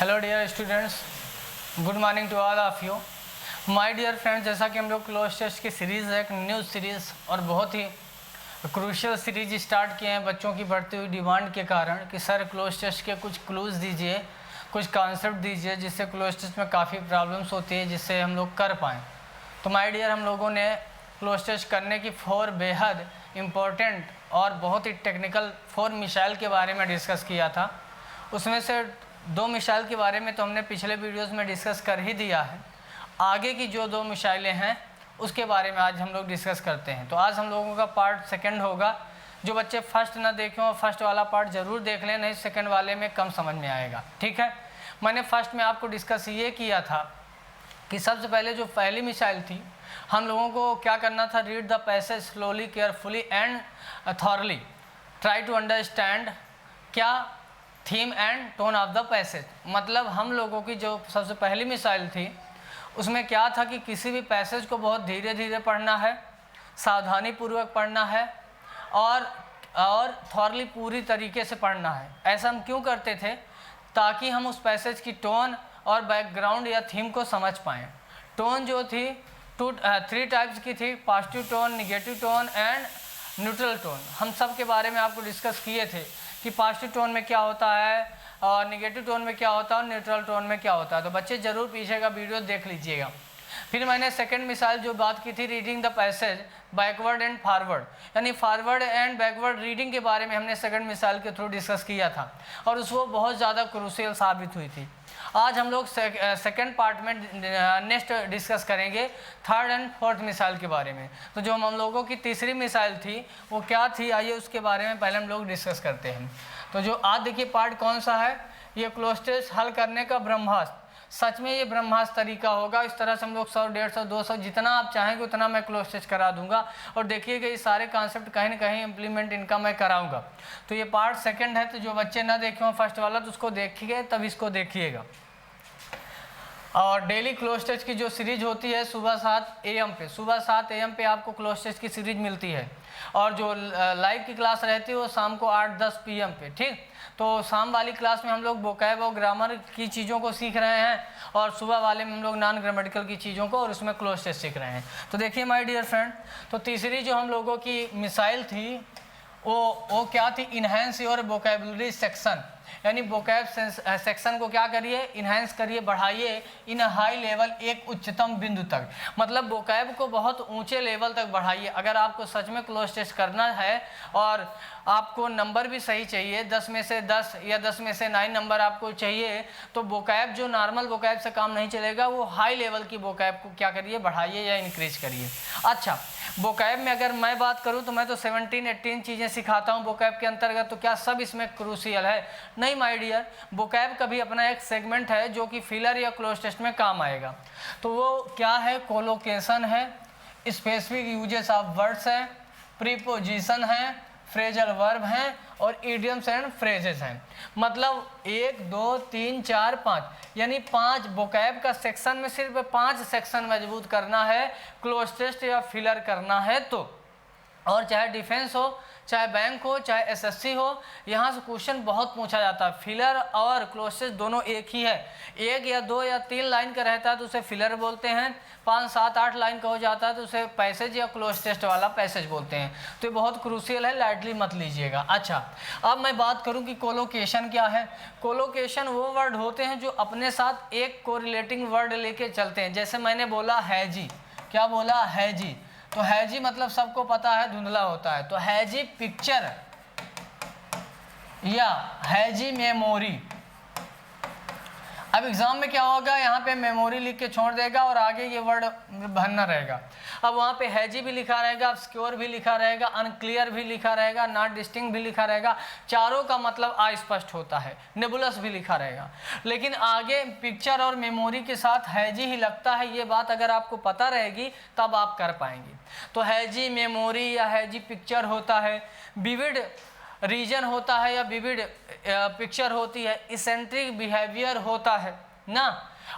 Hello dear students, good morning to all of you. My dear friends, जैसा कि हम लोग क्लोज टेस्ट की सीरीज़ है, एक न्यू सीरीज़ और बहुत ही क्रूशियल सीरीज स्टार्ट किए हैं बच्चों की बढ़ती हुई डिमांड के कारण कि सर क्लोज टेस्ट के कुछ क्लूज़ दीजिए, कुछ कॉन्सेप्ट दीजिए जिससे क्लोज टेस्ट में काफ़ी प्रॉब्लम्स होती है, जिससे हम लोग कर पाएँ। तो माय डियर, हम लोगों ने क्लोज टेस्ट करने की 4 बेहद इम्पोर्टेंट और बहुत ही टेक्निकल 4 मिसाइल के बारे में डिस्कस किया था। उसमें से 2 मिसाइल के बारे में तो हमने पिछले वीडियोस में डिस्कस कर ही दिया है। आगे की जो 2 मिसाइलें हैं उसके बारे में आज हम लोग डिस्कस करते हैं। तो आज हम लोगों का पार्ट सेकंड होगा। जो बच्चे फर्स्ट ना देखें वो फर्स्ट वाला पार्ट ज़रूर देख लें, नहीं सेकंड वाले में कम समझ में आएगा। ठीक है, मैंने फर्स्ट में आपको डिस्कस ये किया था कि सबसे पहले जो पहली मिसाइल थी, हम लोगों को क्या करना था, read the passage slowly, carefully and thoroughly, try to understand क्या theme and tone of the passage. मतलब हम लोगों की जो सबसे पहली मिसाइल थी उसमें क्या था कि किसी भी पैसेज को बहुत धीरे धीरे पढ़ना है, सावधानी पूर्वक पढ़ना है और थॉरली पूरी तरीके से पढ़ना है। ऐसा हम क्यों करते थे? ताकि हम उस पैसेज की टोन और बैकग्राउंड या थीम को समझ पाएँ। टोन जो थी 3 टाइप्स की थी, positive tone, negative tone and neutral tone. हम सब के बारे में आपको डिस्कस किए थे कि पॉजिटिव टोन में क्या होता है और निगेटिव टोन में क्या होता है और न्यूट्रल टोन में क्या होता है। तो बच्चे ज़रूर पीछे का वीडियो देख लीजिएगा। फिर मैंने सेकंड मिसाइल जो बात की थी, reading the passage backward and forward, यानी फॉरवर्ड एंड बैकवर्ड रीडिंग के बारे में हमने सेकंड मिसाइल के थ्रू डिस्कस किया था और उसको बहुत ज़्यादा क्रूशियल साबित हुई थी। आज हम लोग सेकंड पार्ट में नेक्स्ट डिस्कस करेंगे थर्ड एंड फोर्थ मिसाइल के बारे में। तो जो हम लोगों की तीसरी मिसाइल थी वो क्या थी, आइए उसके बारे में पहले हम लोग डिस्कस करते हैं। तो जो आज देखिए पार्ट कौन सा है, ये क्लोज टेस्ट हल करने का ब्रह्मास्त्र। सच में ये ब्रह्मास्त्र तरीका होगा। इस तरह से हम लोग 100, 150, 200 जितना आप चाहेंगे उतना मैं क्लोज टेस्ट करा दूंगा और देखिएगा ये सारे कॉन्सेप्ट कहीं ना कहीं इम्प्लीमेंट इनका मैं कराऊंगा। तो ये पार्ट सेकंड है, तो जो बच्चे ना देखे हों फर्स्ट वाला तो उसको देखिए, तब इसको देखिएगा। और डेली क्लोज टेस्ट की जो सीरीज होती है सुबह 7 AM पे, सुबह 7 AM पे आपको क्लोज टेस्ट की सीरीज मिलती है और जो लाइव की क्लास रहती है वो शाम को 8-10 PM पे। ठीक, तो शाम वाली क्लास में हम लोग वोकैब और ग्रामर की चीज़ों को सीख रहे हैं और सुबह वाले में हम लोग नॉन ग्रामेटिकल की चीज़ों को और उसमें क्लोज टेस्ट सीख रहे हैं। तो देखिए माय डियर फ्रेंड, तो तीसरी जो हम लोगों की मिसाइल थी वो क्या थी, इन्हेंस योर वोकैबुलरी सेक्शन, यानी वोकैब सेक्शन को क्या करिए, इन्हेंस करिए, बढ़ाइए इन हाई लेवल, एक उच्चतम बिंदु तक। मतलब वोकैब को बहुत ऊंचे लेवल तक बढ़ाइए। अगर आपको सच में क्लोज टेस्ट करना है और आपको नंबर भी सही चाहिए, 10 में से 10 या 10 में से 9 नंबर आपको चाहिए, तो वोकैब जो नॉर्मल वोकैब से काम नहीं चलेगा, वो हाई लेवल की वोकैब को क्या करिए, बढ़ाइए या इंक्रीज करिए। अच्छा, वोकैब में अगर मैं बात करूं तो मैं तो 17-18 चीज़ें सिखाता हूं वोकैब के अंतर्गत। तो क्या सब इसमें क्रूशियल है? नहीं माय डियर, वोकैब का भी अपना एक सेगमेंट है जो कि फिलर या क्लोज टेस्ट में काम आएगा। तो वो क्या है, कोलोकेशन है, स्पेसिफिक यूजेस ऑफ वर्ड्स है, प्रीपोजिशन है, फ्रेजल वर्ब हैं और इडियम्स एंड फ्रेजेस हैं। मतलब 1, 2, 3, 4, 5 यानी 5 वोकैब का सेक्शन में सिर्फ 5 सेक्शन मजबूत करना है, क्लोज टेस्ट या फिलर करना है तो। और चाहे डिफेंस हो, चाहे बैंक हो, चाहे SSC हो, यहाँ से क्वेश्चन बहुत पूछा जाता है। फिलर और क्लोज टेस्ट दोनों एक ही है। 1 या 2 या 3 लाइन का रहता है तो उसे फिलर बोलते हैं, 5, 7, 8 लाइन का हो जाता है तो उसे पैसेज या क्लोज टेस्ट वाला पैसेज बोलते हैं। तो ये बहुत क्रूशियल है, लाइटली मत लीजिएगा। अच्छा, अब मैं बात करूँ कि कोलोकेशन क्या है। कोलोकेशन वो वर्ड होते हैं जो अपने साथ एक कोरिलेटिंग वर्ड लेके चलते हैं। जैसे मैंने बोला है जी, क्या बोला है जी, तो हैजी मतलब सबको पता है धुंधला होता है, तो हैजी पिक्चर या हैजी मेमोरी। अब एग्जाम में क्या होगा, यहाँ पे मेमोरी लिख के छोड़ देगा और आगे ये वर्ड भरना रहेगा। अब वहाँ पे हैजी भी लिखा रहेगा, ऑब्स्क्योर भी लिखा रहेगा, अनक्लियर भी लिखा रहेगा, नॉट डिस्टिंक्ट भी लिखा रहेगा। चारों का मतलब अस्पष्ट होता है, नेबुलस भी लिखा रहेगा। लेकिन आगे पिक्चर और मेमोरी के साथ हैजी ही लगता है। ये बात अगर आपको पता रहेगी तब आप कर पाएंगे। तो हैजी मेमोरी या हैजी पिक्चर होता है, विविड रीजन होता है या विविड पिक्चर होती है, इसेंट्रिक बिहेवियर होता है ना।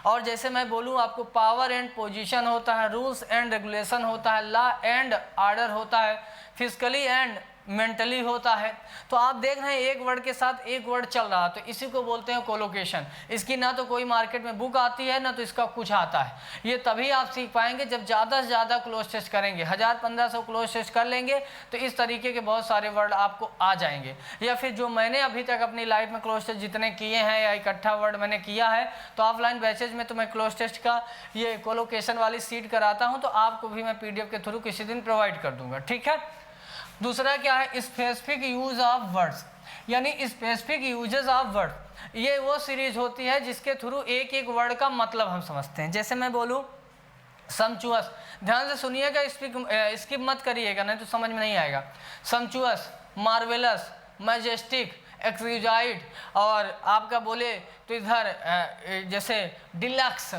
और जैसे मैं बोलूँ आपको, पावर एंड पोजीशन होता है, रूल्स एंड रेगुलेशन होता है, लॉ एंड ऑर्डर होता है, फिजिकली एंड मेंटली होता है। तो आप देख रहे हैं एक वर्ड के साथ एक वर्ड चल रहा, तो इसी को बोलते हैं कोलोकेशन। इसकी ना तो कोई मार्केट में बुक आती है, ना तो इसका कुछ आता है। ये तभी आप सीख पाएंगे जब ज़्यादा से ज़्यादा क्लोज टेस्ट करेंगे। 1000-1500 क्लोज टेस्ट कर लेंगे तो इस तरीके के बहुत सारे वर्ड आपको आ जाएंगे। या फिर जो मैंने अभी तक अपनी लाइफ में क्लोज टेस्ट जितने किए हैं या इकट्ठा वर्ड मैंने किया है, तो ऑफलाइन बैचेज में तो मैं क्लोज टेस्ट का ये कोलोकेशन वाली सीट कराता हूँ, तो आपको भी मैं PDF के थ्रू किसी दिन प्रोवाइड कर दूंगा, ठीक है। दूसरा क्या है, स्पेसिफिक यूज ऑफ वर्ड्स, यानी स्पेसिफिक यूजेस ऑफ वर्ड। ये वो सीरीज होती है जिसके थ्रू एक एक वर्ड का मतलब हम समझते हैं। जैसे मैं बोलूँ सम्चुअस, ध्यान से सुनिएगा, स्किप मत करिएगा नहीं तो समझ में नहीं आएगा। सम्चुअस, मार्वेलस, मैजेस्टिक, एक्सक्यूजाइट, और आपका बोले तो इधर जैसे डिलक्स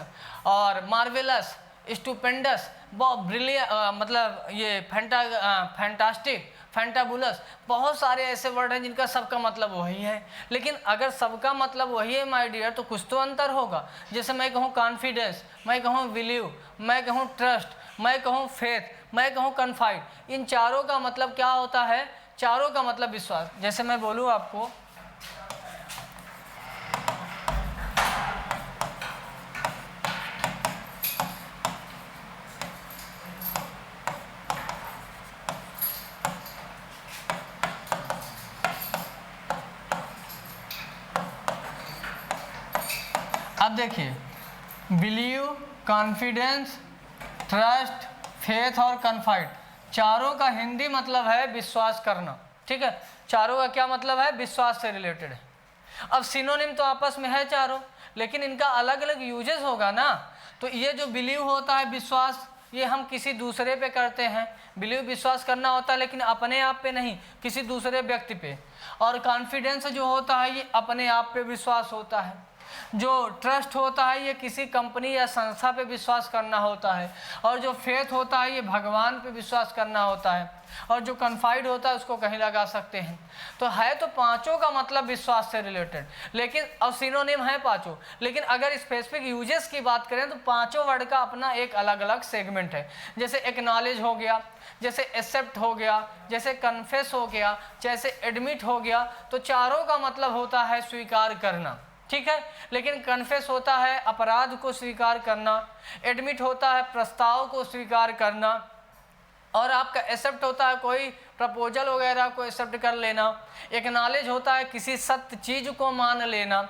और मार्वेलस, स्टुपेंडस, ब्रिलियंट, मतलब ये फैंटास्टिक, फैंटाबुलस, बहुत सारे ऐसे वर्ड हैं जिनका सबका मतलब वही है। लेकिन अगर सबका मतलब वही है माय डियर, तो कुछ तो अंतर होगा। जैसे मैं कहूँ कॉन्फिडेंस, मैं कहूँ बिलीव, मैं कहूँ ट्रस्ट, मैं कहूँ फेथ, मैं कहूँ कन्फाइड, इन चारों का मतलब क्या होता है? चारों का मतलब विश्वास। जैसे मैं बोलूँ आपको अब देखिए, बिलीव, कॉन्फिडेंस, ट्रस्ट, फेथ और कन्फाइड, चारों का हिंदी मतलब है विश्वास करना, ठीक है। चारों का क्या मतलब है? विश्वास से रिलेटेड है। अब सिनोनिम तो आपस में है चारों, लेकिन इनका अलग अलग यूजेस होगा ना। तो ये जो बिलीव होता है विश्वास, ये हम किसी दूसरे पे करते हैं। बिलीव विश्वास करना होता है, लेकिन अपने आप पे नहीं, किसी दूसरे व्यक्ति पे। और कॉन्फिडेंस जो होता है ये अपने आप पे विश्वास होता है। जो ट्रस्ट होता है ये किसी कंपनी या संस्था पे विश्वास करना होता है। और जो फेथ होता है ये भगवान पे विश्वास करना होता है। और जो कन्फाइड होता है उसको कहीं लगा सकते हैं। तो है तो पांचों का मतलब विश्वास से रिलेटेड, लेकिन अब सिनोनिम है पांचों। लेकिन अगर स्पेसिफिक यूजेस की बात करें तो पांचों वर्ड का अपना एक अलग अलग सेगमेंट है। जैसे एक्नॉलेज हो गया, जैसे एक्सेप्ट हो गया, जैसे कन्फेस हो गया, जैसे एडमिट हो गया। तो चारों का मतलब होता है स्वीकार करना, ठीक है। लेकिन कन्फेस होता है अपराध को स्वीकार करना, एडमिट होता है प्रस्ताव को स्वीकार करना, और आपका एक्सेप्ट होता है कोई प्रपोजल वगैरह को एक्सेप्ट कर लेना। एक्नॉलेज होता है किसी सत्य चीज़ को मान लेना,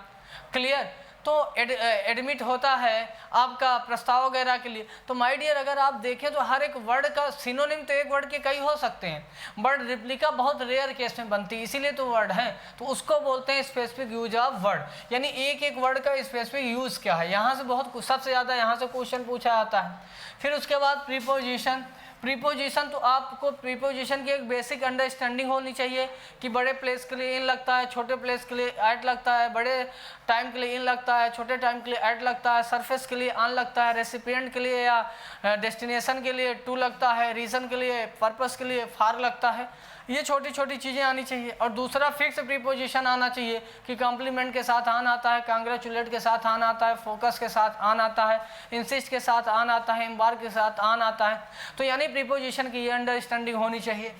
क्लियर। तो एडमिट होता है आपका प्रस्ताव वगैरह के लिए। तो माय डियर अगर आप देखें तो हर एक वर्ड का सिनोनिम तो एक वर्ड के कई हो सकते हैं, बट रिप्लिका बहुत रेयर केस में बनती है, इसीलिए तो वर्ड हैं। तो उसको बोलते हैं स्पेसिफिक यूज ऑफ वर्ड, यानी एक एक वर्ड का स्पेसिफिक यूज़ क्या है। यहाँ से बहुत सबसे ज़्यादा यहाँ से क्वेश्चन पूछा जाता है। फिर उसके बाद प्रीपोजिशन। प्रीपोजिशन तो आपको प्रीपोजिशन की एक बेसिक अंडरस्टैंडिंग होनी चाहिए कि बड़े प्लेस के लिए इन लगता है, छोटे प्लेस के लिए एट लगता है, बड़े टाइम के लिए इन लगता है, छोटे टाइम के लिए एट लगता है, सरफेस के लिए ऑन लगता है, रेसिपिएंट के लिए या डेस्टिनेशन के लिए टू लगता है, रीजन के लिए, पर्पस के लिए फार लगता है। ये छोटी छोटी चीज़ें आनी चाहिए। और दूसरा फिक्स प्रीपोजिशन आना चाहिए कि कॉम्प्लीमेंट के साथ आन आता है, कांग्रेचुलेट के साथ आन आता है, फोकस के साथ आन आता है, इंसिस्ट के साथ आन आता है, एम्बार्क के साथ आन आता है। तो यानी प्रीपोजिशन की ये अंडरस्टैंडिंग होनी चाहिए।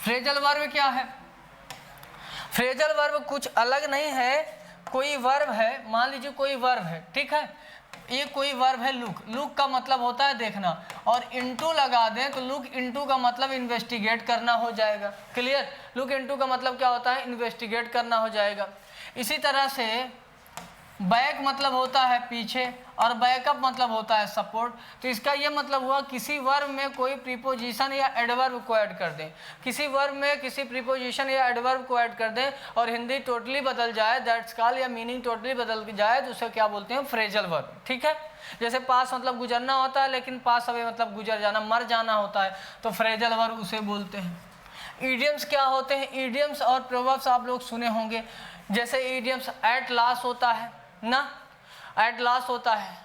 फ्रेजल वर्ब क्या है? फ्रेजल वर्ब कुछ अलग नहीं है, कोई वर्ब है, मान लीजिए कोई वर्ब है, ठीक है। ये कोई वर्ब है लुक, लुक का मतलब होता है देखना, और इनटू लगा दें तो लुक इनटू का मतलब इन्वेस्टिगेट करना हो जाएगा, क्लियर। लुक इनटू का मतलब क्या होता है? इन्वेस्टिगेट करना हो जाएगा। इसी तरह से बैक मतलब होता है पीछे, और बैकअप मतलब होता है सपोर्ट। तो इसका ये मतलब हुआ किसी वर्ब में कोई प्रीपोजिशन या एडवर्ब को ऐड कर दें, किसी वर्ब में किसी प्रीपोजिशन या एडवर्ब को ऐड कर दें और हिंदी टोटली बदल जाए, दैट्स कॉल्ड, या मीनिंग टोटली बदल जाए, तो उसे क्या बोलते हैं? फ्रेजल वर्ब, ठीक है। जैसे पास मतलब गुजरना होता है, लेकिन पास अवे मतलब गुजर जाना, मर जाना होता है, तो फ्रेजल वर्ब उसे बोलते हैं। ईडियम्स क्या होते हैं? ईडियम्स और प्रोवर्ब्स आप लोग सुने होंगे। जैसे ईडियम्स एट लास्ट होता है ना, एट लास्ट होता है,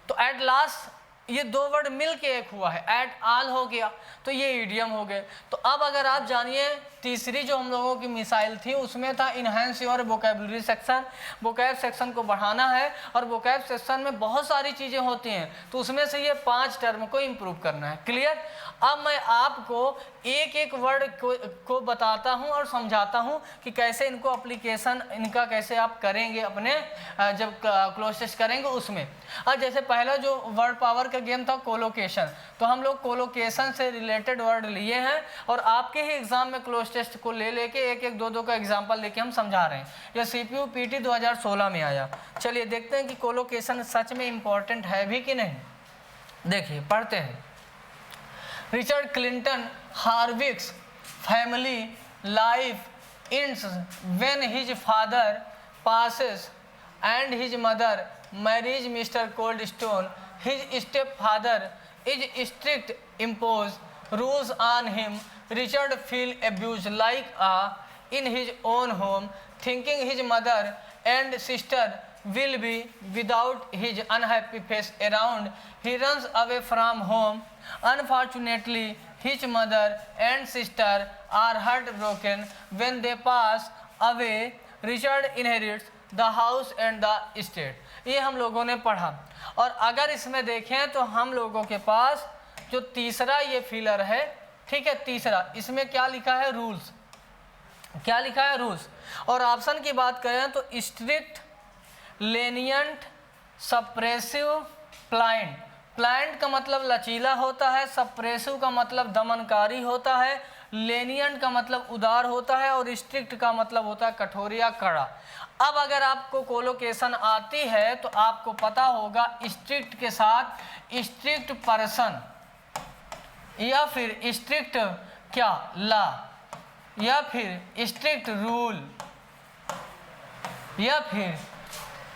तो एट लास्ट ये दो वर्ड मिल के एक हुआ है, एट आल हो गया, तो ये ईडियम हो गए। तो अब अगर आप जानिए तीसरी जो हम लोगों की मिसाइल थी उसमें था enhance your vocabulary section, vocab section को बढ़ाना है और वोकैब सेक्शन में बहुत सारी चीज़ें होती हैं तो उसमें से ये 5 टर्म को इम्प्रूव करना है। क्लियर। अब मैं आपको एक एक वर्ड को बताता हूं और समझाता हूं कि कैसे इनको एप्लीकेशन इनका कैसे आप करेंगे अपने जब क्लोज टेस्ट करेंगे उसमें। और जैसे पहला जो वर्ड पावर का गेम था कोलोकेशन, तो हम लोग कोलोकेशन से रिलेटेड वर्ड लिए हैं और आपके ही एग्जाम में क्लोज टेस्ट को ले लेके एक एक दो का एग्जाम्पल लेके हम समझा रहे हैं। यह CPU PT 2016 में आया। चलिए देखते हैं कि कोलोकेशन सच में इम्पॉर्टेंट है भी कि नहीं। देखिए पढ़ते हैं। Richard Clinton Harvicks family life ends when his father passes and his mother marries Mr. Coldstone. His stepfather is strict, impose rules on him. Richard feel abused like in his own home, thinking his mother and sister will be without his unhappy face around. He runs away from home. Unfortunately, his mother and sister are heartbroken when they pass away. Richard inherits the house and the estate. ये हम लोगों ने पढ़ा। और अगर इसमें देखें तो हम लोगों के पास जो तीसरा ये फिलर है, ठीक है, तीसरा इसमें क्या लिखा है, रूल्स। क्या लिखा है, रूल्स। और ऑप्शन की बात करें तो स्ट्रिक्ट, लेनियंट, सप्रेसिव, प्लाइंट। प्लाइंट का मतलब लचीला होता है, सप्रेसिव का मतलब दमनकारी होता है, लेनियंट का मतलब उदार होता है और स्ट्रिक्ट का मतलब होता है कठोर या कड़ा। अब अगर आपको कोलोकेशन आती है तो आपको पता होगा स्ट्रिक्ट के साथ स्ट्रिक्ट पर्सन या फिर स्ट्रिक्ट क्या लॉ या फिर स्ट्रिक्ट रूल या फिर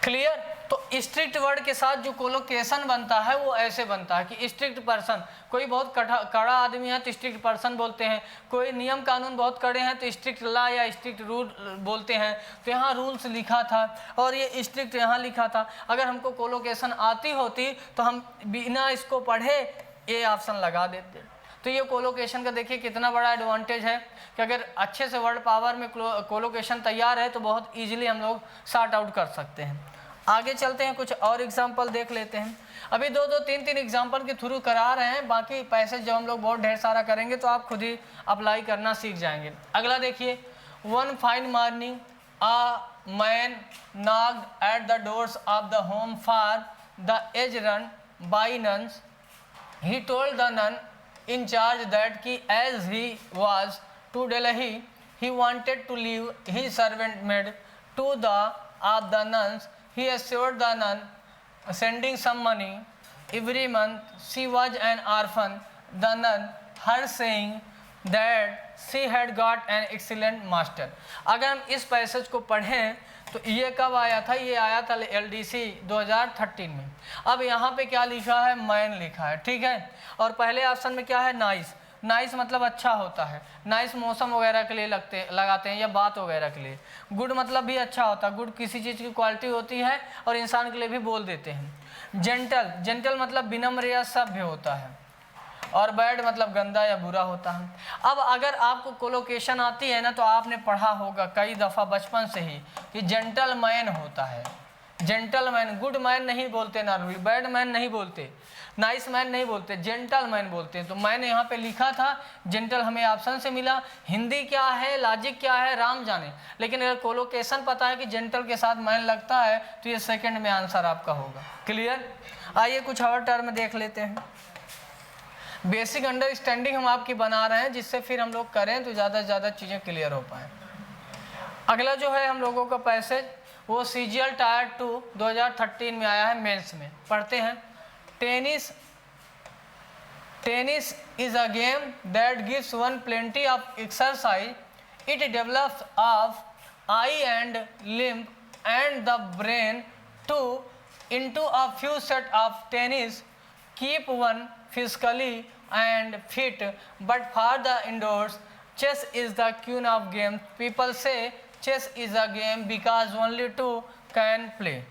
क्लियर। तो स्ट्रिक्ट वर्ड के साथ जो कोलोकेशन बनता है वो ऐसे बनता है कि स्ट्रिक्ट पर्सन, कोई बहुत कड़ा आदमी है तो स्ट्रिक्ट पर्सन बोलते हैं, कोई नियम कानून बहुत कड़े हैं तो स्ट्रिक्ट लॉ या स्ट्रिक्ट रूल बोलते हैं। तो यहाँ रूल्स लिखा था और ये स्ट्रिक्ट यहाँ लिखा था। अगर हमको कोलोकेशन आती होती तो हम बिना इसको पढ़े ये ऑप्शन लगा देते। तो ये कोलोकेशन का देखिए कितना बड़ा एडवांटेज है कि अगर अच्छे से वर्ड पावर में कोलोकेशन तैयार है तो बहुत ईजिली हम लोग सॉर्ट आउट कर सकते हैं। आगे चलते हैं, कुछ और एग्जाम्पल देख लेते हैं। अभी दो तीन एग्जाम्पल के थ्रू करा रहे हैं, बाकी पैसेज जब हम लोग बहुत ढेर सारा करेंगे तो आप खुद ही अप्लाई करना सीख जाएंगे। अगला देखिए, one fine morning a man knocked at the doors of the home for the age run by nuns. He told the nun in charge that as he was to Delhi, he wanted to leave his servant maid to the of the nuns. He assured the nun, sending some money every month. She was an orphan. The nun, her saying that she had got an excellent master. अगर हम इस passage को पढ़ें तो ये कब आया था, ये आया था LDC 2013 में। अब यहाँ पे क्या लिखा है, मैन लिखा है, ठीक है। और पहले ऑप्शन में क्या है, नाइस। नाइस मतलब अच्छा होता है, नाइस मौसम वगैरह के लिए लगाते हैं या बात वगैरह के लिए। गुड मतलब भी अच्छा होता है, गुड किसी चीज़ की क्वालिटी होती है और इंसान के लिए भी बोल देते हैं। जेंटल, जेंटल मतलब विनम्र या सभ्य होता है। और बैड मतलब गंदा या बुरा होता है। अब अगर आपको कोलोकेशन आती है ना तो आपने पढ़ा होगा कई दफ़ा बचपन से ही कि जेंटलमैन होता है। जेंटलमैन, गुड मैन नहीं बोलते नॉर्मली, बैड मैन नहीं बोलते, नाइस मैन नहीं बोलते, जेंटलमैन बोलते हैं। तो मैंने यहाँ पे लिखा था जेंटल, हमें ऑप्शन से मिला। हिंदी क्या है, लॉजिक क्या है, राम जाने। लेकिन अगर कोलोकेशन पता है कि जेंटल के साथ मैन लगता है तो ये सेकेंड में आंसर आपका होगा। क्लियर। आइए कुछ और टर्म देख लेते हैं। बेसिक अंडरस्टैंडिंग हम आपकी बना रहे हैं जिससे फिर हम लोग करें तो ज़्यादा से ज़्यादा चीज़ें क्लियर हो पाएँ। अगला जो है हम लोगों का पैसेज वो CGL Tier 2 2013 में आया है, मेंस में। पढ़ते हैं। Tennis is a game that gives one plenty of exercise. It develops of eye and limb and the brain to into a few set of tennis keep one physically and fit, but for the indoors chess is the queen of games. People say chess is a game because only two can play.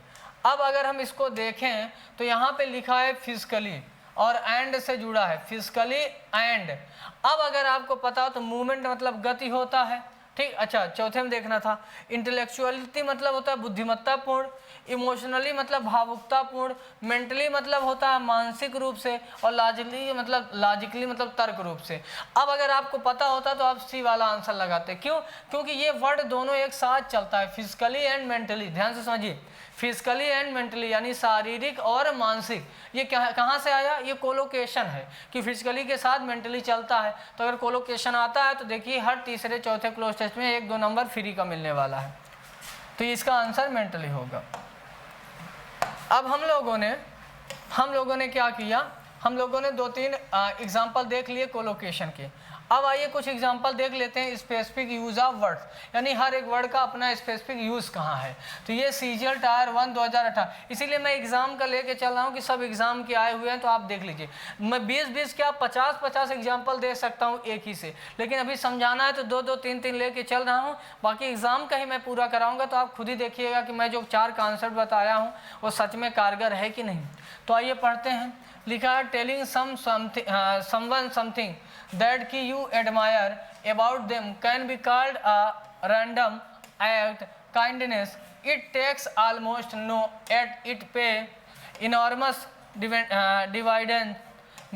अब अगर हम इसको देखें तो यहाँ पे लिखा है फिजिकली और एंड से जुड़ा है, फिजिकली एंड। अब अगर आपको पता हो तो मूवमेंट मतलब गति होता है, ठीक। अच्छा, चौथे में देखना था, इंटेलेक्चुअलिटी मतलब होता है बुद्धिमत्तापूर्ण, इमोशनली मतलब भावुकतापूर्ण, मेंटली मतलब होता है मानसिक रूप से, और लॉजिकली मतलब तर्क रूप से। अब अगर आपको पता होता तो आप सी वाला आंसर लगाते। क्यों? क्योंकि ये वर्ड दोनों एक साथ चलता है, फिजिकली एंड मेंटली। ध्यान से समझिए, फिजिकली एंड मेंटली यानी शारीरिक और मानसिक। ये कहाँ से आया? ये कोलोकेशन है कि फिजिकली के साथ मेंटली चलता है। तो अगर कोलोकेशन आता है तो देखिए हर तीसरे चौथे क्लोज टेस्ट में 1-2 नंबर फ्री का मिलने वाला है। तो इसका आंसर मेंटली होगा। अब हम लोगों ने क्या किया, हम लोगों ने 2-3 एग्जाम्पल देख लिए कोलोकेशन के। अब आइए कुछ एग्जाम्पल देख लेते हैं स्पेसिफिक यूज ऑफ वर्ड्स, यानी हर एक वर्ड का अपना स्पेसिफिक यूज कहाँ है। तो ये सीजीएल टायर 1 2018, इसीलिए मैं एग्जाम का लेके चल रहा हूँ कि सब एग्जाम के आए हुए हैं, तो आप देख लीजिए। मैं 20-20 क्या 50-50 एग्जाम्पल दे सकता हूँ एक ही से, लेकिन अभी समझाना है तो 2-2 3-3 लेके चल रहा हूँ। बाकी एग्जाम का ही मैं पूरा कराऊंगा, तो आप खुद ही देखिएगा कि मैं जो 4 कॉन्सेप्ट बताया हूँ वो सच में कारगर है कि नहीं। तो आइए पढ़ते हैं। लिखा है, telling someone something that ki you admire about them can be called a random act kindness. It takes almost no yet it pay enormous dividend.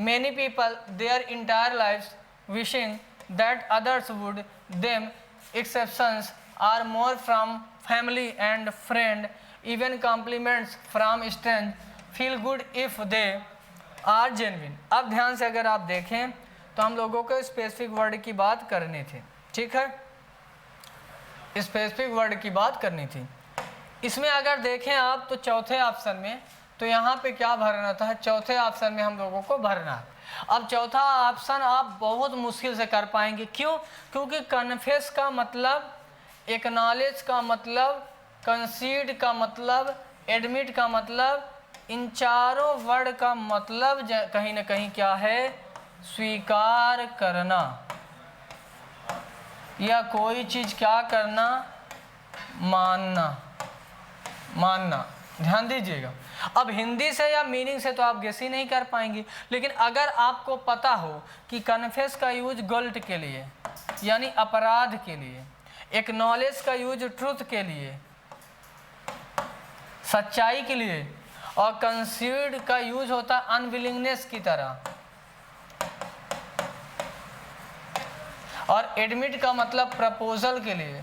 Many people their entire lives wishing that others would them. Exceptions are more from family and friend. Even compliments from strangers feel good if they are genuine. अब ध्यान से अगर आप देखें तो हम लोगों को स्पेसिफिक वर्ड की बात करनी थी, ठीक है, स्पेसिफिक वर्ड की बात करनी थी। इसमें अगर देखें आप तो चौथे ऑप्शन में, तो यहाँ पे क्या भरना था, चौथे ऑप्शन में हम लोगों को भरना है। अब चौथा ऑप्शन आप बहुत मुश्किल से कर पाएंगे। क्यों? क्योंकि कन्फेस का मतलब, एक्नॉलेज का मतलब, कंसीड का मतलब, एडमिट का मतलब, इन चारों वर्ड का मतलब कहीं ना कहीं क्या है, स्वीकार करना, या कोई चीज क्या करना, मानना। ध्यान दीजिएगा। अब हिंदी से या मीनिंग से तो आप गेस ही नहीं कर पाएंगे, लेकिन अगर आपको पता हो कि कन्फेस का यूज गिल्ट के लिए यानी अपराध के लिए, एक्नॉलेज का यूज ट्रुथ के लिए, सच्चाई के लिए, और कंसीड का यूज होता है अनविलिंगनेस की तरह, और एडमिट का मतलब प्रपोजल के लिए,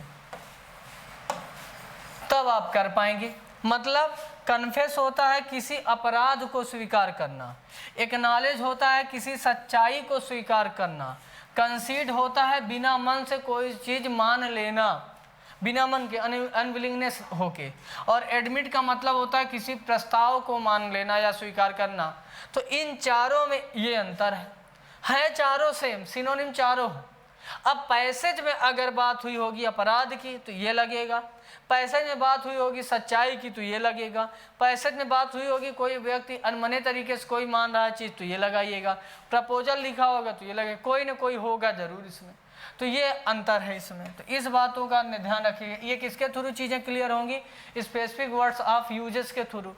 तब आप कर पाएंगे। मतलब कन्फेस होता है किसी अपराध को स्वीकार करना, एक्नॉलेज होता है किसी सच्चाई को स्वीकार करना, कंसीड होता है बिना मन से कोई चीज मान लेना, बिना मन के अनविलिंगनेस होके, और एडमिट का मतलब होता है किसी प्रस्ताव को मान लेना या स्वीकार करना। तो इन चारों में ये अंतर है चारों सेम, सिनोनिम चारों। अब पैसेज में अगर बात हुई होगी अपराध की तो ये लगेगा, पैसेज में बात हुई होगी सच्चाई की तो ये लगेगा, पैसेज में बात हुई होगी कोई व्यक्ति अनमने तरीके से कोई मान रहा है चीज़ तो ये लगाइएगा, प्रपोजल लिखा होगा तो ये लगेगा, कोई ना कोई होगा जरूर इसमें। तो ये अंतर है इसमें। तो इस बातों का ध्यान रखिएगा। ये किसके थ्रू चीज़ें क्लियर होंगी, स्पेसिफिक वर्ड्स ऑफ यूजेस के थ्रू।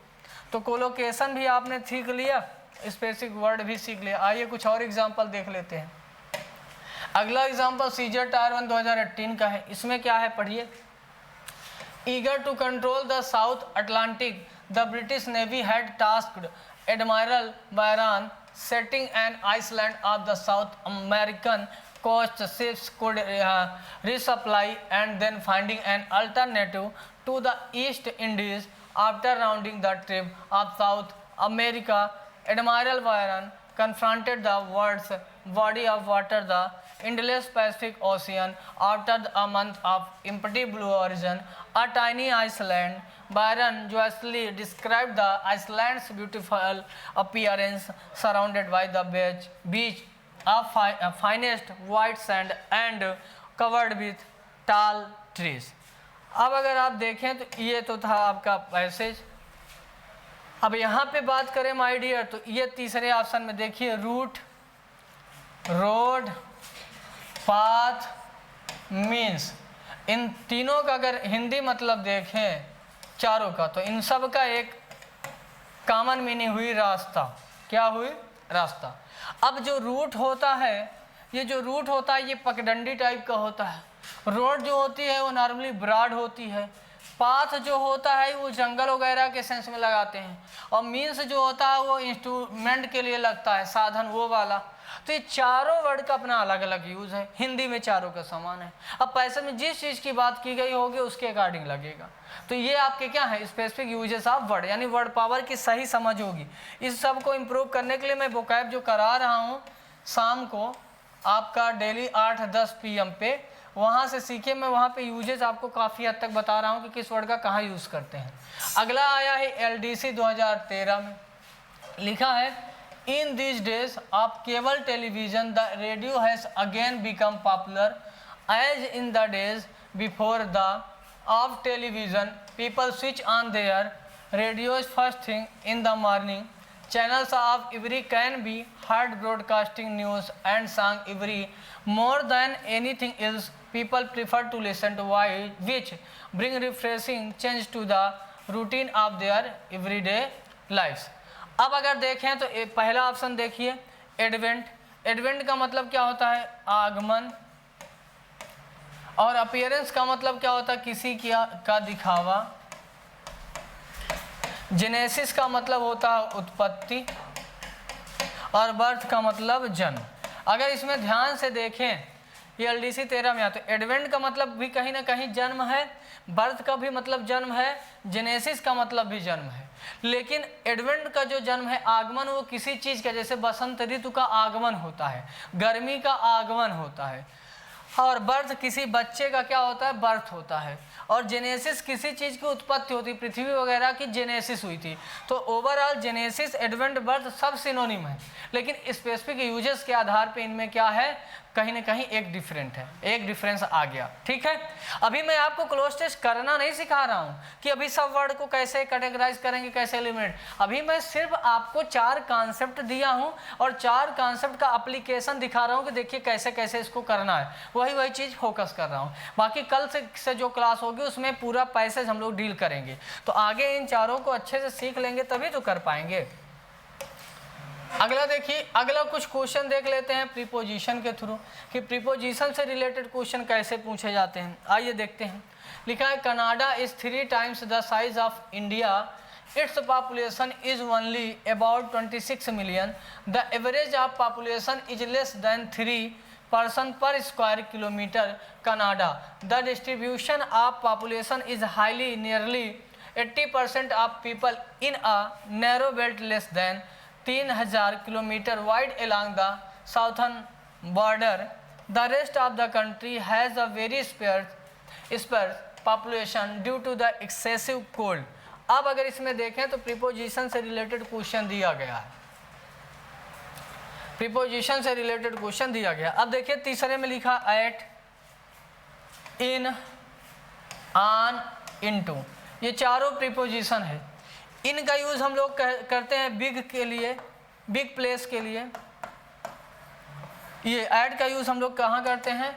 तो कोलोकेशन भी आपने सीख लिया, स्पेसिफिक वर्ड भी सीख लिया। आइए कुछ और एग्जाम्पल देख लेते हैं। अगला एग्जाम्पल सीजीएल टायर 1 2018 का है। इसमें क्या है पढ़िए। Eager to control the South Atlantic the British navy had tasked admiral Byron setting an island of the South American coast ships could resupply and then finding an alternative to the East Indies. After rounding the trip of South America, Admiral Byron confronted the world's body of water, the endless Pacific Ocean. After a month of empty blue horizon, a tiny island, Byron joyously described the island's beautiful appearance, surrounded by the beach of finest white sand and covered with tall trees. अब अगर आप देखें तो ये तो था आपका passage. अब यहाँ पे बात करें माय डियर, तो ये तीसरे ऑप्शन में देखिए, रूट, रोड, पाथ, मीन्स। इन तीनों का अगर हिंदी मतलब देखें चारों का, तो इन सब का एक कॉमन मीनिंग हुई रास्ता। क्या हुई? रास्ता। अब जो रूट होता है, ये जो रूट होता है ये पगडंडी टाइप का होता है। रोड जो होती है वो नॉर्मली ब्रॉड होती है। पाथ जो होता है वो जंगल वगैरह के सेंस में लगाते हैं, और मीन्स जो होता है वो इंस्ट्रूमेंट के लिए लगता है, साधन वो वाला। तो ये चारों वर्ड का अपना अलग अलग यूज़ है, हिंदी में चारों का समान है। अब पैसे में जिस चीज़ की बात की गई होगी उसके अकॉर्डिंग लगेगा। तो ये आपके क्या है, स्पेसिफिक यूजेस ऑफ वर्ड, यानी वर्ड पावर की सही समझ होगी। इस सब को इम्प्रूव करने के लिए मैं वोकैब जो करा रहा हूँ शाम को आपका डेली 8-10 PM पे, वहाँ से सीखे। मैं वहाँ पे यूजेस आपको काफ़ी हद तक बता रहा हूँ कि किस वर्ड का कहाँ यूज़ करते हैं। अगला आया है LDC 2013 में, लिखा है in this days of cable television the radio has again become popular as in the days before the of television people switch on their radios first thing in the morning. Channels of every can be heard broadcasting news and song every. More than anything else, people prefer to listen to which bring refreshing change to the routine of their everyday lives. अब अगर देखें तो पहला option देखिए advent. Advent का मतलब क्या होता है, आगमन। और अपीयरेंस का मतलब क्या होता है, किसी का दिखावा। जेनेसिस का मतलब होता है उत्पत्ति, और बर्थ का मतलब जन्म। अगर इसमें ध्यान से देखें ये LDC 13 में आता है, एडवेंट का मतलब भी कहीं ना कहीं जन्म है, बर्थ का भी मतलब जन्म है, जेनेसिस का मतलब भी जन्म है। लेकिन एडवेंट का जो जन्म है, आगमन, वो किसी चीज़ का, जैसे बसंत ऋतु का आगमन होता है, गर्मी का आगमन होता है। और बर्थ किसी बच्चे का क्या होता है, बर्थ होता है। और जेनेसिस किसी चीज़ की उत्पत्ति होती, पृथ्वी वगैरह की जेनेसिस हुई थी। तो ओवरऑल जेनेसिस, एडवेंट, बर्थ सब सिनोनिम है, लेकिन स्पेसिफिक यूजेस के आधार पे इनमें क्या है, कहीं ना कहीं एक डिफरेंट है, एक डिफरेंस आ गया। ठीक है, अभी मैं आपको क्लोज टेस्ट करना नहीं सिखा रहा हूँ कि अभी सब वर्ड को कैसे कैटेगराइज करेंगे, कैसे एलिमिनेट। अभी मैं सिर्फ आपको 4 कॉन्सेप्ट दिया हूँ और 4 कॉन्सेप्ट का एप्लीकेशन दिखा रहा हूँ कि देखिए कैसे कैसे इसको करना है, वही चीज़ फोकस कर रहा हूँ। बाकी कल से जो क्लास होगी उसमें पूरा पैसेज हम लोग डील करेंगे। तो आगे इन चारों को अच्छे से सीख लेंगे तभी तो कर पाएंगे। अगला देखिए, अगला कुछ क्वेश्चन देख लेते हैं प्रीपोजिशन के थ्रू कि प्रीपोजिशन से रिलेटेड क्वेश्चन कैसे पूछे जाते हैं। आइए देखते हैं। लिखा है Canada is 3 times the size of India, its population is only about 26 million, the average of population is less than 3 person per square kilometer. Canada, the distribution of population is highly, nearly 80% of people in a narrow belt less than 3000 kilometer wide along the southern border. The rest of the country has a very sparse population due to the excessive cold. अब अगर इसमें देखें तो preposition से related question दिया गया है, preposition से रिलेटेड क्वेश्चन दिया गया। अब देखिए तीसरे में लिखा एट, इन, ऑन, इनटू, ये चारों प्रीपोजिशन है। इनका यूज़ हम लोग करते हैं बिग के लिए, बिग प्लेस के लिए। ये ऐड का यूज़ हम लोग कहाँ करते हैं,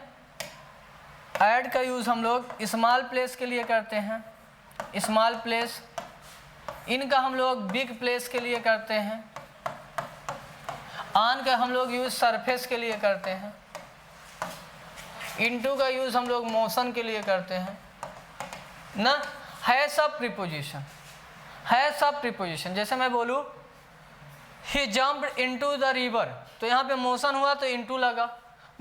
ऐड का यूज़ हम लोग स्मॉल प्लेस के लिए करते हैं, स्मॉल प्लेस। इनका हम लोग बिग प्लेस के लिए करते हैं। ऑन का हम लोग यूज़ सरफेस के लिए करते हैं। इनटू का यूज़ हम लोग मोशन के लिए करते हैं ना। है सब प्रीपोजिशन, है सब प्रीपोजिशन। जैसे मैं बोलूँ ही जम्प्ड इनटू द रिवर, तो यहाँ पे मोशन हुआ तो इनटू लगा।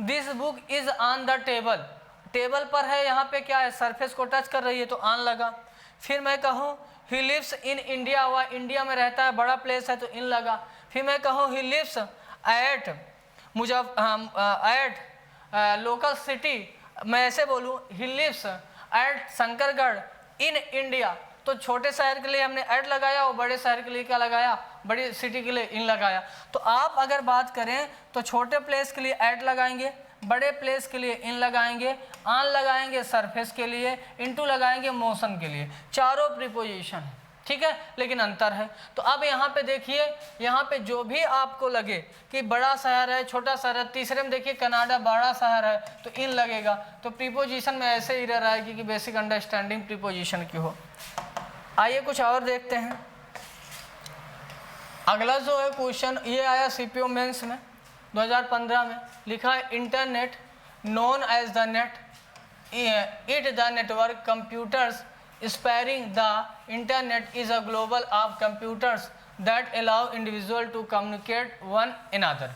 This book is on the table, table पर है, यहाँ पे क्या है, सरफेस को टच कर रही है तो ऑन लगा। फिर मैं कहूँ ही लिव्स इन इंडिया, वह इंडिया में रहता है, बड़ा प्लेस है तो इन लगा। फिर मैं कहूँ he lives at at local city, मैं ऐसे बोलूँ he lives at Shankargarh in India, तो छोटे शहर के लिए हमने एट लगाया और बड़े शहर के लिए क्या लगाया, बड़ी सिटी के लिए इन लगाया। तो आप अगर बात करें तो छोटे प्लेस के लिए एट लगाएंगे, बड़े प्लेस के लिए इन लगाएंगे, ऑन लगाएंगे सरफेस के लिए, इनटू लगाएंगे मोशन के लिए। चारों प्रीपोजिशन है, ठीक है, लेकिन अंतर है। तो अब यहाँ पे देखिए, यहाँ पे जो भी आपको लगे कि बड़ा शहर है, छोटा शहर है, तीसरे में देखिए कनाडा बड़ा शहर है तो इन लगेगा। तो प्रीपोजिशन में ऐसे ही रह आएगी कि बेसिक अंडरस्टैंडिंग प्रीपोजिशन की हो। आइए कुछ और देखते हैं। अगला जो है क्वेश्चन ये आया सीपीओ मेंस में 2015 में, लिखा है internet known as the net it the network computers sparing the internet is a global of computers that allow individual to communicate one another.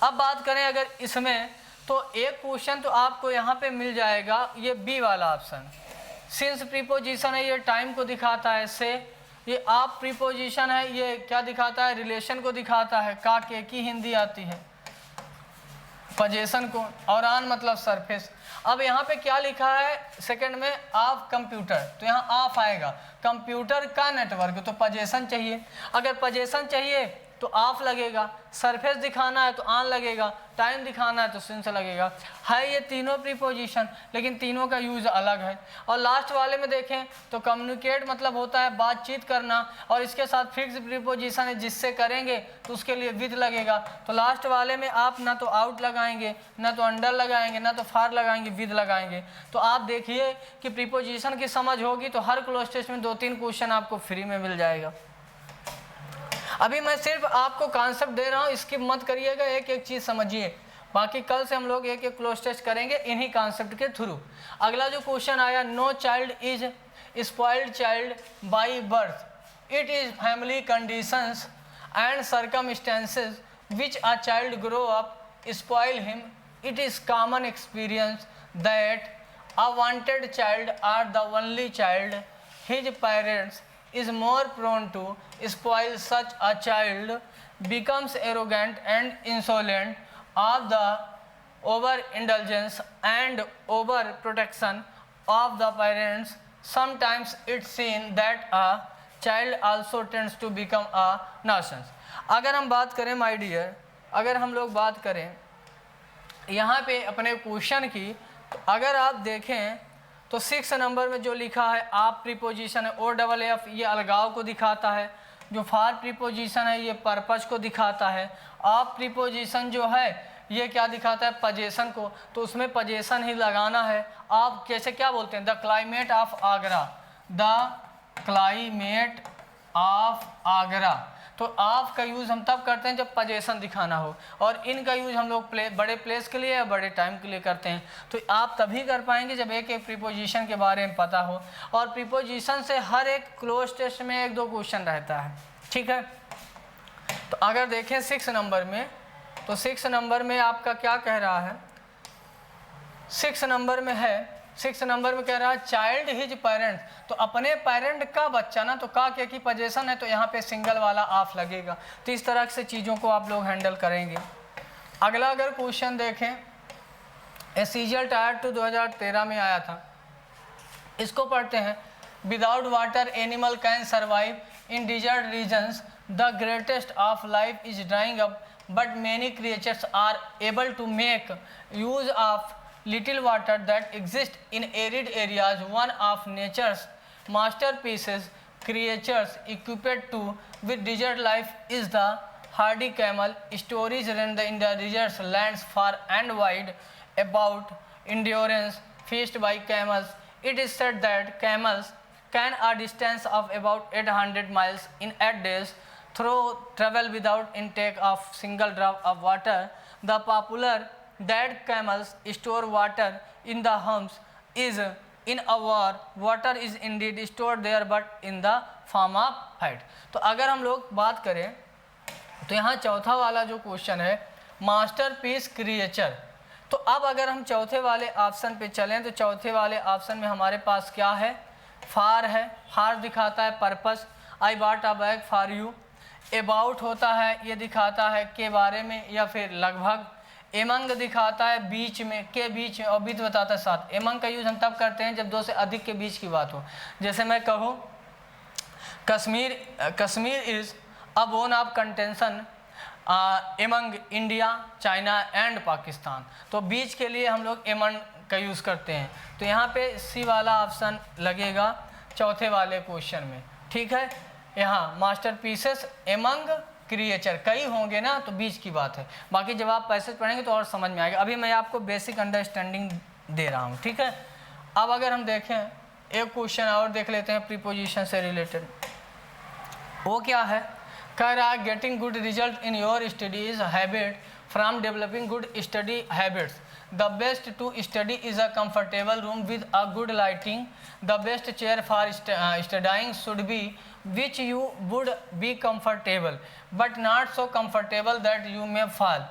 अब बात करें अगर इसमें, तो एक क्वेश्चन तो आपको यहाँ पे मिल जाएगा, ये बी वाला ऑप्शन। सिंस प्रीपोजिशन है, ये टाइम को दिखाता है। से ये आप प्रीपोजिशन है, ये क्या दिखाता है, रिलेशन को दिखाता है। का के की हिंदी आती है पोजीशन को, और ऑन मतलब सरफेस। अब यहाँ पे क्या लिखा है सेकंड में, ऑफ कंप्यूटर, तो यहाँ ऑफ आएगा। कंप्यूटर का नेटवर्क, तो पोजीशन चाहिए। अगर पोजीशन चाहिए तो ऑफ लगेगा, सरफेस दिखाना है तो ऑन लगेगा, टाइम दिखाना है तो सिंस लगेगा। है ये तीनों प्रीपोजिशन, लेकिन तीनों का यूज़ अलग है। और लास्ट वाले में देखें तो कम्युनिकेट मतलब होता है बातचीत करना, और इसके साथ फिक्स प्रीपोजिशन है, जिससे करेंगे तो उसके लिए विद लगेगा। तो लास्ट वाले में आप ना तो आउट लगाएंगे, ना तो अंडर लगाएंगे, ना तो फार लगाएंगे, विद लगाएंगे। तो आप देखिए कि प्रीपोजिशन की समझ होगी तो हर क्लोज टेस्ट में 2-3 क्वेश्चन आपको फ्री में मिल जाएगा। अभी मैं सिर्फ आपको कॉन्सेप्ट दे रहा हूँ, स्किप मत करिएगा, एक एक चीज़ समझिए। बाकी कल से हम लोग एक एक क्लोज टेस्ट करेंगे इन्हीं कॉन्सेप्ट के थ्रू। अगला जो क्वेश्चन आया, no child is spoiled child by birth, it is family conditions and circumstances which a child grow up spoil him, it is common experience that a wanted child are the only child, his parents is more prone to spoil, such a child becomes arrogant and insolent of the overindulgence and overprotection of the parents. Sometimes it's seen that a child also tends to become a nuisance. अगर हम बात करें my dear, अगर हम लोग बात करें यहाँ पे अपने क्वेश्चन की, तो अगर आप देखें तो 6 नंबर में जो लिखा है आप प्रीपोजिशन है, ओ डबल एफ, ये अलगाव को दिखाता है। जो फार प्रीपोजिशन है ये पर्पज को दिखाता है। आप प्रीपोजिशन जो है ये क्या दिखाता है, पोजीशन को, तो उसमें पोजीशन ही लगाना है। आप कैसे क्या बोलते हैं, the climate of Agra, the climate of Agra. तो ऑफ का यूज़ हम तब करते हैं जब पोजीशन दिखाना हो, और इन का यूज़ हम लोग बड़े प्लेस के लिए या बड़े टाइम के लिए करते हैं। तो आप तभी कर पाएंगे जब एक एक प्रीपोजिशन के बारे में पता हो, और प्रीपोजिशन से हर एक क्लोज टेस्ट में 1-2 क्वेश्चन रहता है, ठीक है। तो अगर देखें 6 नंबर में, तो 6 नंबर में आपका क्या कह रहा है, 6 नंबर में है, 6 नंबर में कह रहा है चाइल्ड हिज पेरेंट, तो अपने पेरेंट का बच्चा ना, तो का के की पोजीशन है तो यहाँ पे सिंगल वाला ऑफ लगेगा। तो इस तरह से चीज़ों को आप लोग हैंडल करेंगे। अगला अगर क्वेश्चन देखें, एसीजियल टायर 2 2013 में आया था, इसको पढ़ते हैं। Without water animal can survive in desert regions, the greatest of life is drying up, but many creatures are able to make use of little water that exists in arid areas. One of nature's masterpieces, creatures equipped to with desert life is the hardy camel. Stories run in the deserts lands far and wide about endurance faced by camels. It is said that camels can a distance of about 800 miles in 8 days through travel without intake of single drop of water. The popular that camels store water in the humps is in a war. Water is indeed stored there but in the form of fat. तो अगर हम लोग बात करें तो यहाँ चौथा वाला जो क्वेश्चन है, मास्टरपीस क्रिएचर। तो अब अगर हम चौथे वाले ऑप्शन पे चलें तो चौथे वाले ऑप्शन में हमारे पास क्या है, फार है। फार दिखाता है purpose, I bought a bag for you. About होता है, ये दिखाता है के बारे में या फिर लगभग। एमंग दिखाता है बीच में, के बीच में, और बीच बताता है साथ। एमंग का यूज़ हम तब करते हैं जब 2 से अधिक के बीच की बात हो। जैसे मैं कहूँ Kashmir is a bone of contention among India, China and Pakistan. तो बीच के लिए हम लोग एमंग का यूज़ करते हैं। तो यहाँ पे सी वाला ऑप्शन लगेगा चौथे वाले क्वेश्चन में, ठीक है। यहाँ मास्टरपीसेस एमंग क्रिएचर कई होंगे ना, तो बीच की बात है। बाकी जब आप पैसेज पढ़ेंगे तो और समझ में आएगा। अभी मैं आपको बेसिक अंडरस्टैंडिंग दे रहा हूँ, ठीक है। अब अगर हम देखें एक क्वेश्चन और देख लेते हैं प्रीपोजिशन से रिलेटेड। वो क्या है, कह रहा है getting good result in your studies habit from developing good study habits. The best to study is a comfortable room with a good lighting. The best chair for studying should be which you would be comfortable but not so comfortable that you may fall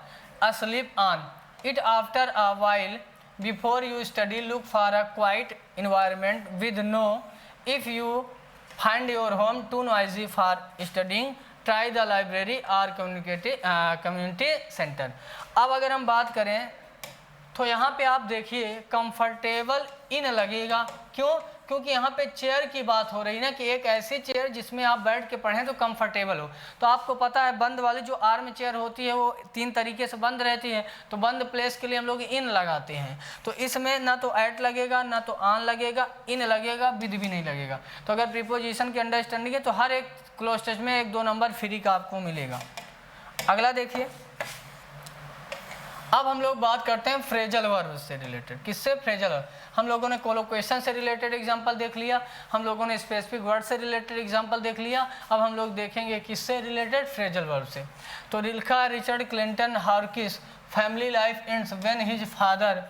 asleep on it after a while. Before you study, look for a quiet environment with no. If you find your home too noisy for studying, try the library or community center. अब अगर हम बात करें तो यहाँ पे आप देखिए कंफर्टेबल इन लगेगा, क्यों? क्योंकि यहाँ पे चेयर की बात हो रही है ना, कि एक ऐसी चेयर जिसमें आप बैठ के पढ़ें तो कंफर्टेबल हो। तो आपको पता है बंद वाली जो आर्म चेयर होती है वो 3 तरीके से बंद रहती है, तो बंद प्लेस के लिए हम लोग इन लगाते हैं। तो इसमें ना तो एट लगेगा, ना तो ऑन लगेगा, इन लगेगा, विद भी नहीं लगेगा। तो अगर प्रीपोजिशन की अंडरस्टैंडिंग है तो हर एक क्लोज टेस्ट में 1-2 नंबर फ्री का आपको मिलेगा। अगला देखिए, अब हम लोग बात करते हैं फ्रेजल वर्ब से रिलेटेड। किससे? Phrasal verb. हम लोगों ने कोलोकेशन से रिलेटेड एग्जांपल देख लिया, हम लोगों ने स्पेसिफिक वर्ड से रिलेटेड एग्जांपल देख लिया। अब हम लोग देखेंगे किससे रिलेटेड? फ्रेजल वर्ब से। तो लिखा Richard Clinton Harkis family life ends when his father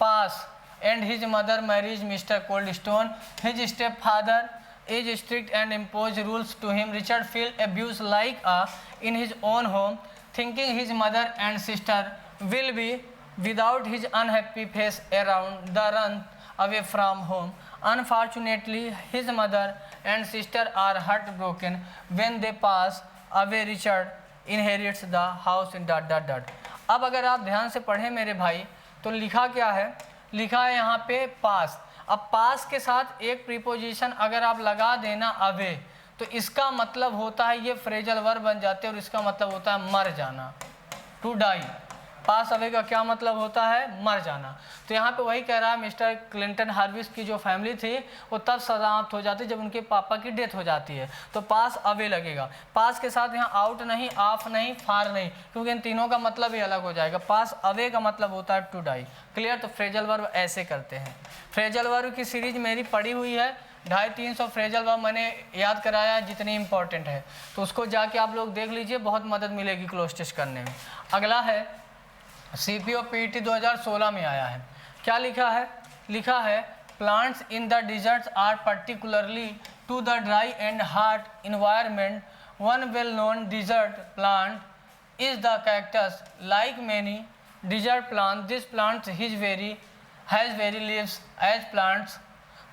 pass and his mother marriage mister Coldstone. His step father is strict and impose rules to him. Richard feel abused like in his own home, thinking his mother and sister will be without his unhappy face around the run away from home. Unfortunately, his mother and sister are heartbroken when they pass away. Richard inherits the house in ... अब अगर आप ध्यान से पढ़ें मेरे भाई तो लिखा क्या है? लिखा है यहाँ पे पास। अब पास के साथ एक प्रीपोजिशन अगर आप लगा देना अवे, तो इसका मतलब होता है ये फ्रेजल वर्ब बन जाते हैं और इसका मतलब होता है मर जाना, टू डाई। पास अवे का क्या मतलब होता है? मर जाना। तो यहाँ पे वही कह रहा है, मिस्टर क्लिंटन हार्विस की जो फैमिली थी वो तब समाप्त हो जाती जब उनके पापा की डेथ हो जाती है, तो पास अवे लगेगा। पास के साथ यहाँ आउट नहीं, ऑफ नहीं, फार नहीं, क्योंकि इन तीनों का मतलब ही अलग हो जाएगा। पास अवे का मतलब होता है टू डाई। क्लियर? तो फ्रेजल वर्ब ऐसे करते हैं। फ्रेजल वर्ब की सीरीज मेरी पड़ी हुई है, 250-300 फ्रेजल वर्ब मैंने याद कराया जितनी इंपॉर्टेंट है, तो उसको जाके आप लोग देख लीजिए, बहुत मदद मिलेगी क्लोज टेस्ट करने में। अगला है CPO PET 2016 में आया है। क्या लिखा है? लिखा है plants in the deserts are particularly to the dry and hot environment. One well known desert plant is the cactus. Like many desert plant, this plant has very leaves as plants.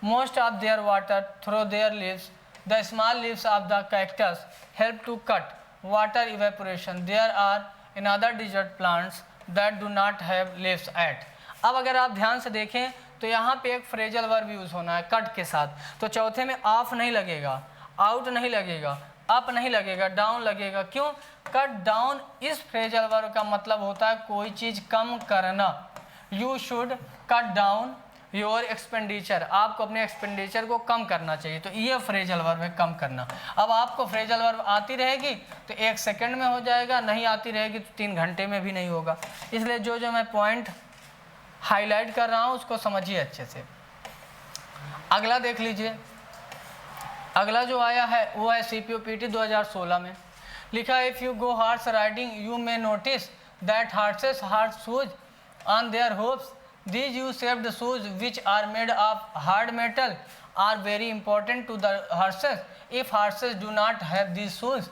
Most of their water through their leaves. The small leaves of the cactus help to cut water evaporation. There are another desert plants that do not have leaves at. अब अगर आप ध्यान से देखें तो यहाँ पे एक फ्रेजल वर्ब यूज़ होना है कट के साथ। तो चौथे में ऑफ नहीं लगेगा, आउट नहीं लगेगा, अप नहीं लगेगा, डाउन लगेगा। क्यों? कट डाउन इस फ्रेजल वर्ब का मतलब होता है कोई चीज़ कम करना। You should cut down your expenditure, आपको अपने एक्सपेंडिचर को कम करना चाहिए। तो ये फ्रेजल वर्ब है, कम करना। अब आपको फ्रेजल वर्ब आती रहेगी तो 1 सेकंड में हो जाएगा, नहीं आती रहेगी तो 3 घंटे में भी नहीं होगा। इसलिए जो मैं पॉइंट हाईलाइट कर रहा हूँ उसको समझिए अच्छे से। अगला देख लीजिए, अगला जो आया है वो है CPO PET 2016 में। लिखा है if you go horse riding you may notice that horses have shoes on their hooves. These U-shaped shoes, which are made of hard metal, are very important to the horses. If horses do not have these shoes,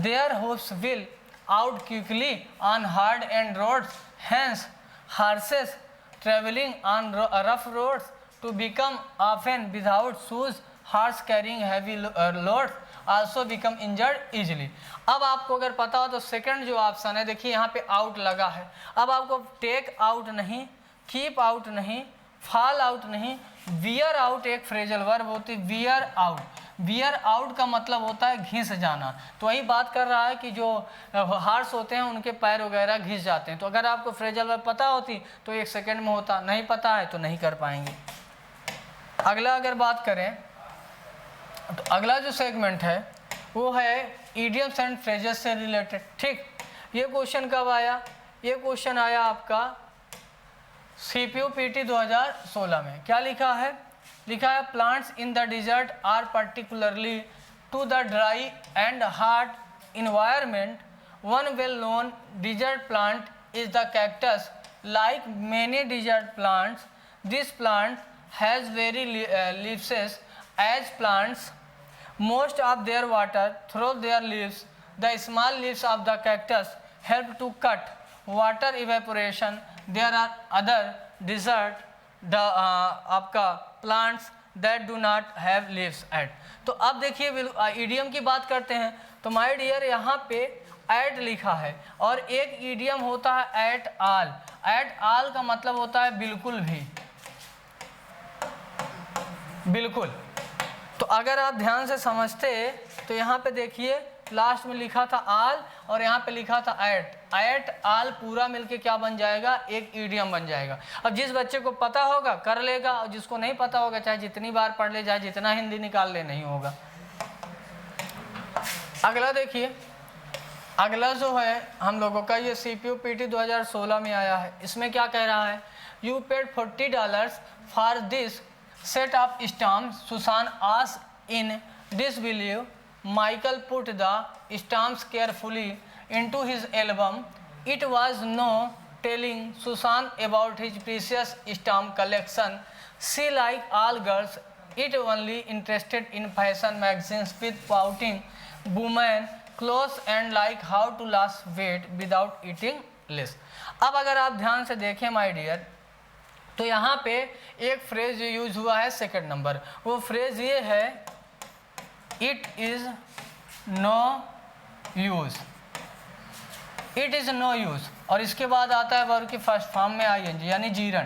their hooves will out quickly on hard and roads. Hence, horses traveling on rough roads to become often without shoes. Horse carrying heavy loads also become injured easily. अब आपको अगर पता हो तो second जो option है, देखिए यहाँ पे आउट लगा है। अब आपको टेक आउट नहीं, कीप आउट नहीं, फॉल आउट नहीं, वियर आउट एक फ्रेजल वर्ब होती है। वियर आउट, वियर आउट का मतलब होता है घिस जाना। तो वही बात कर रहा है कि जो हॉर्स होते हैं उनके पैर वगैरह घिस जाते हैं। तो अगर आपको फ्रेजल वर्ब पता होती तो 1 सेकंड में होता, नहीं पता है तो नहीं कर पाएंगे। अगला अगर बात करें तो अगला जो सेगमेंट है वो है इडियम्स एंड फ्रेजेस से रिलेटेड। ठीक, ये क्वेश्चन कब आया? ये क्वेश्चन आया आपका CPO PET 2016 में। क्या लिखा है? लिखा है plants in the desert are particularly to the dry and hot environment. One well-known desert plant is the cactus. Like many desert plants, this plant has very leaves as plants most of their water through their leaves. The small leaves of the cactus help to cut water evaporation. There are other desert आपका plants that do not have leaves at. तो अब देखिए idiom की बात करते हैं तो my dear यहाँ पे एट लिखा है और एक इडियम होता है एट आल. एट आल का मतलब होता है बिल्कुल भी, बिल्कुल. तो अगर आप ध्यान से समझते तो यहाँ पे देखिए लास्ट में लिखा था आल और यहाँ पे लिखा था एट. एट आल पूरा मिलके क्या बन जाएगा, एक इडियम बन जाएगा. अब जिस बच्चे को पता होगा कर लेगा और जिसको नहीं पता होगा चाहे जितनी बार पढ़ ले, चाहे जितना हिंदी निकाल ले, नहीं होगा. अगला देखिए, अगला जो है हम लोगों का ये CPUPT 2016 में आया है. इसमें क्या कह रहा है, you paid $40 for this set of stamps. Susan asked in disbelief. Michael put the stamps carefully into his album. It was no telling Susan about his precious stamp collection. She, like all girls, it only interested in fashion magazines with pouting women clothes and like how to lose weight without eating less. अब अगर आप ध्यान से देखें my dear तो यहाँ पे एक फ्रेज जो यूज हुआ है सेकंड नंबर, वो फ्रेज ये है it is no use. It is no use और इसके बाद आता है वर्ब की फर्स्ट फॉर्म में ING यानी जीरन.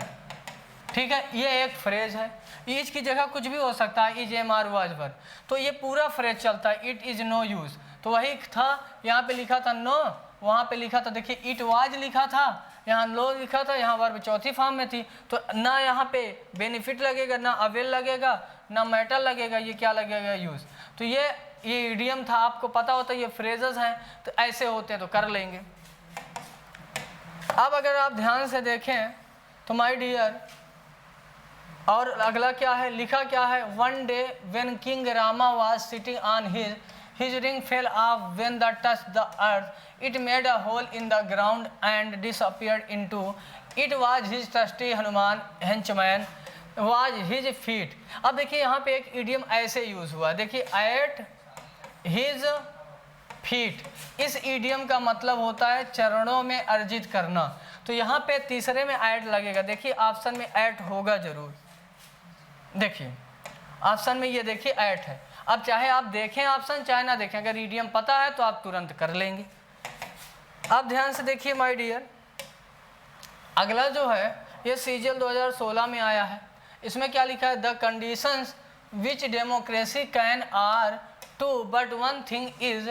ठीक है, ये एक फ्रेज है. इज की जगह कुछ भी हो सकता है, is am are was were. तो ये पूरा फ्रेज चलता है इट इज नो यूज. तो वही था, यहाँ पे लिखा था नो, वहाँ पे लिखा था देखिए इट वाज लिखा था, यहाँ नो लिखा था, यहाँ वर्ब चौथी फॉर्म में थी. तो ना यहाँ पे बेनिफिट लगेगा, ना अवेल लगेगा, ना मैटर लगेगा, ये क्या लगेगा, यूज. तो ये इडियम था, आपको पता होता है ये फ्रेजेस हैं तो ऐसे होते हैं तो कर लेंगे. अब अगर आप ध्यान से देखें तो माय डियर और अगला क्या है, लिखा क्या है, one day when king Rama was sitting on his ring fell off when the touched the earth. It made a hole in the ground and disappeared into. It was his trusty Hanuman henchman was his feet. अब देखिए यहाँ पे एक idiom ऐसे use हुआ, देखिए at his feet. इस idiom का मतलब होता है चरणों में अर्जित करना. तो यहाँ पे तीसरे में at लगेगा. देखिए ऑप्शन में at होगा जरूर. देखिए ऑप्शन में ये देखिए at है. अब चाहे आप देखें ऑप्शन चाहे ना देखें, अगर इडियम पता है तो आप तुरंत कर लेंगे. अब ध्यान से देखिए माय डियर, अगला जो है ये CGL 2016 में आया है. इसमें क्या लिखा है, the conditions which democracy can are to but one thing is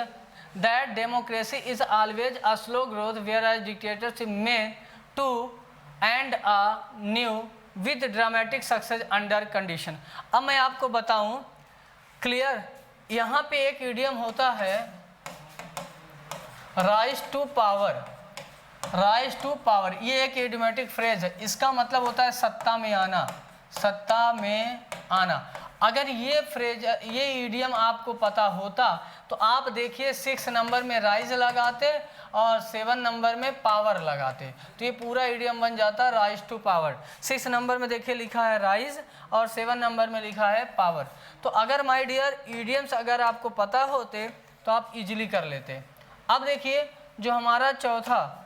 that democracy is always a slow growth whereas dictatorship may to and a new with dramatic success under condition. अब मैं आपको बताऊं clear, यहाँ पे एक idiom होता है rise to power. Rise to power ये एक इडियोमेटिक फ्रेज है. इसका मतलब होता है सत्ता में आना, सत्ता में आना. अगर ये फ्रेज ये इडियम आपको पता होता तो आप देखिए 6 नंबर में राइज लगाते और 7 नंबर में पावर लगाते तो ये पूरा इडियम बन जाता राइज टू पावर. 6 नंबर में देखिए लिखा है राइज और 7 नंबर में लिखा है पावर. तो अगर माय डियर इडियम्स अगर आपको पता होते तो आप इजीली कर लेते. अब देखिए जो हमारा चौथा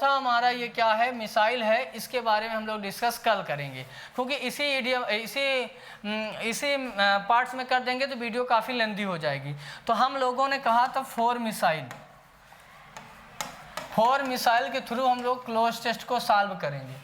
हमारा ये क्या है, मिसाइल है. इसके बारे में हम लोग डिस्कस कल करेंगे क्योंकि इसी पार्ट्स में कर देंगे तो वीडियो काफ़ी लेंदी हो जाएगी. तो हम लोगों ने कहा था 4 मिसाइल के थ्रू हम लोग क्लोज टेस्ट को सॉल्व करेंगे.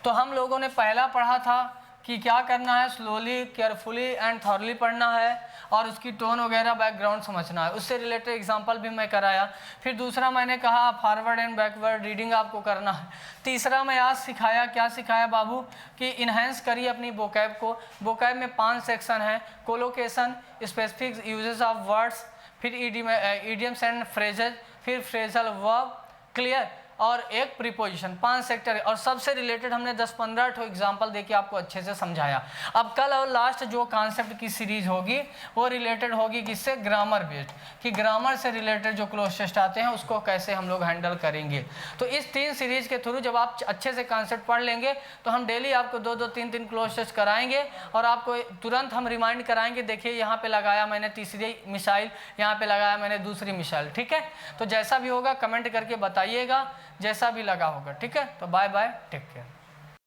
तो हम लोगों ने पहला पढ़ा था कि क्या करना है, स्लोली केयरफुली एंड थॉरली पढ़ना है और उसकी टोन वगैरह बैकग्राउंड समझना है. उससे रिलेटेड एग्जांपल भी मैं कराया. फिर दूसरा मैंने कहा फॉरवर्ड एंड बैकवर्ड रीडिंग आपको करना है. तीसरा मैं आज सिखाया, क्या सिखाया बाबू, कि इन्हेंस करिए अपनी वोकैब को. वोकैब में 5 सेक्शन है, collocation, specific uses of words, फिर इडियम्स एंड फ्रेजेज, फिर फ्रेजल वर्ब. क्लियर. और एक प्रीपोजिशन, 5 सेक्टर और सबसे रिलेटेड हमने 10-15 ठो एग्जाम्पल देके आपको अच्छे से समझाया। अब कल और लास्ट जो कॉन्सेप्ट की सीरीज होगी वो रिलेटेड होगी किससे, ग्रामर बेस्ड, कि ग्रामर से रिलेटेड जो क्लोज टेस्ट आते हैं उसको कैसे हम लोग हैंडल करेंगे। तो इस 3 सीरीज के थ्रू जब आप अच्छे से कॉन्सेप्ट पढ़ लेंगे तो हम डेली आपको 2-2, 3-3 क्लोज टेस्ट कराएंगे और आपको तुरंत हम रिमाइंड कराएंगे, देखिए यहाँ पे लगाया मैंने तीसरी मिसाइल, यहाँ पे लगाया मैंने दूसरी मिसाइल, ठीक है। तो जैसा भी होगा कमेंट करके बताइएगा, जैसा भी लगा होगा, ठीक है। तो बाय बाय, टेक केयर।